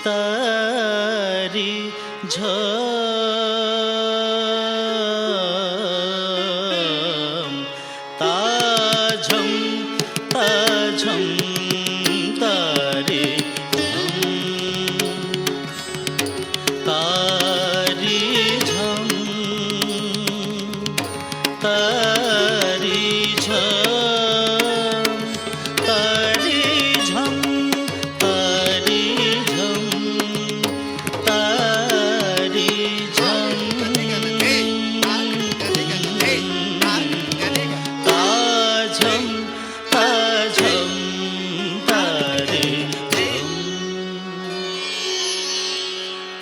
तारी झम ताझम ताझम तारी झम तारी झम तारी झम तारी झम तारी झम ताझम ताझम तारी झम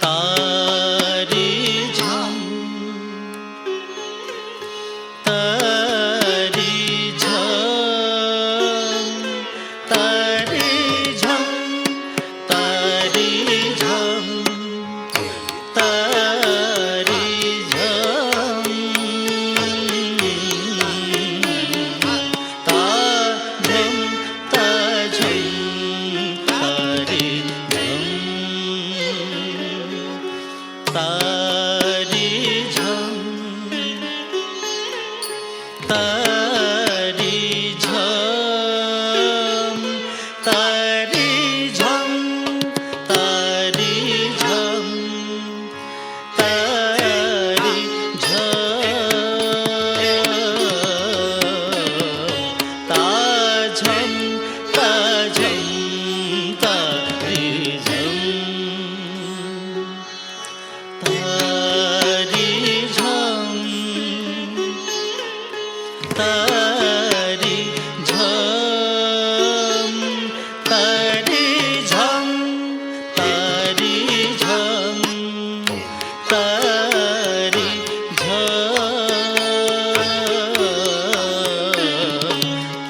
तारी झम तारी झम तारी झम तारी झम तारी झम ताझम ताझम तारी झम तारी झम तारी झम तारी झम तारी झम तारी झम ताझम ताझम तारी झम तारी झम तारी झम तारी झम तारी झम तारी झम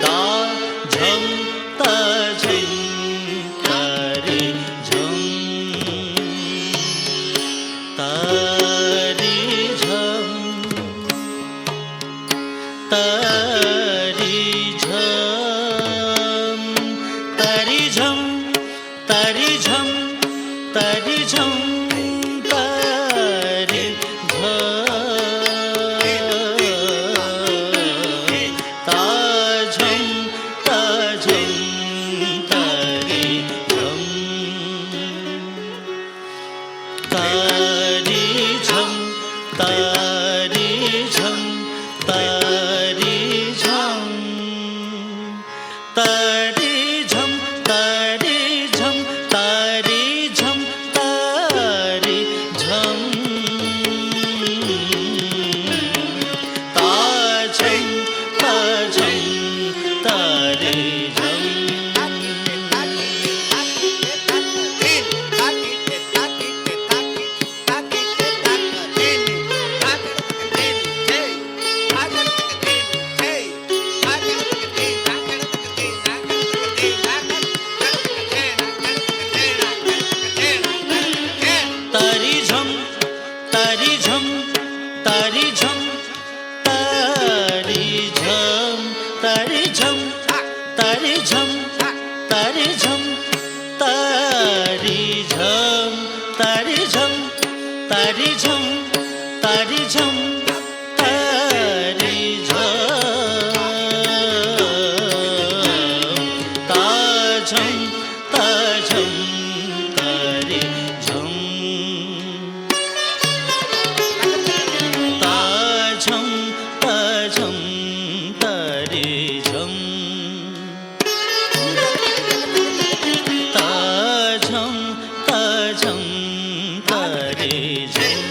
ताझम ताझम तारी झम तारी झम तारी झम तारी झम तारी झम तारी झम तारी झम ताझम ताझम तारी झम तारी झम तारी झम तारी झम तारी झम तारी झम तारी झम तारी झम ताझम ताझम तारी झम तारी झम तारी झम तारी झम तारी झम तारी झम तारी झम तारी झम तारी झम तारी झम तारी झम तारी झम तारी झम ताझम ताझम तारी झम ताझम ताझम तारी झम ताझम ताझम तारी झम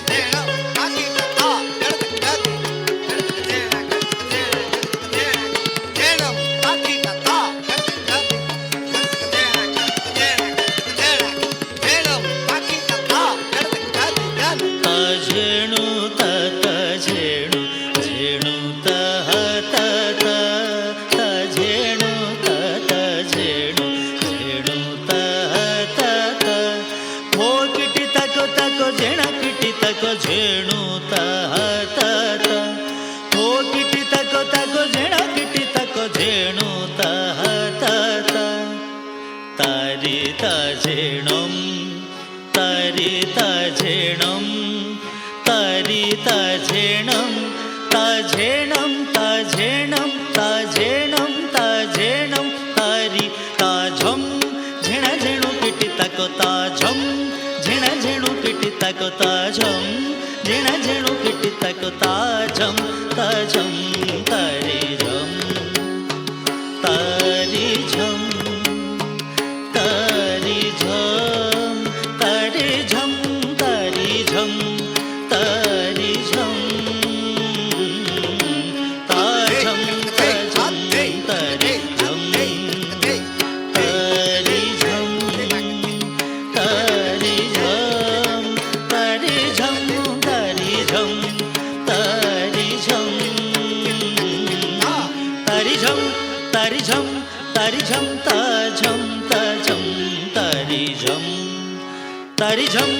Tena ತಜೇಣಂ ತರಿ ತಜೇಣಂ ತರಿ ತಜೇಣಂ ತಜೇಣಂ ತಜೇಣಂ ತಜೇಣಂ ತಜೇಣಂ ತರಿ ತಾಜಂ ಝಿಣ ಝಿಣು ಪಿಟಿ ತಕೋ ತಾಜಂ ಝಿಣ ಝಿಣು ಪಿಟಿ ತಕೋ ತಾಜಂ ಝಿಣ ಝಿಣು ಪಿಟಿ ತಕೋ ತಾಜಂ ತಾಜಂ ತರಿ ಝಂ ತರಿ ಝಂ ತರಿ ಝಂ ತರಿ ಝಂ ತರಿ ಝಂ ತರಿ ಝಂ ತಾಜಂ ತಾಜಂ ತರಿ ಝಂ ತರಿ ಝಂ ತರಿ ಝಂ ತರಿ ಝಂ ತರಿ ಝಂ ತರಿ ಝಂ ತರಿ ಝಂ ತರಿ ಝಂ ತರಿ ಝಂ ತಾಜಂ ತಾಜಂ ತರಿ ಝಂ ತರಿ ಝಂ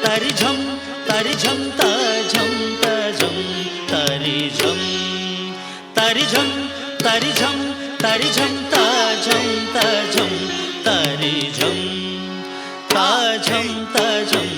ತರಿ ಝಂ ತರಿ ಝಂ ತಾಜಂ ತಾಜಂ ತರಿ ಝಂ ತರಿ ಝಂ ತರಿ ಝಂ ತರಿ ಝಂ ತಾಜಂ ತಾಜಂ ತರಿ ಝಂ ತಾಜಂ ತಾಜಂ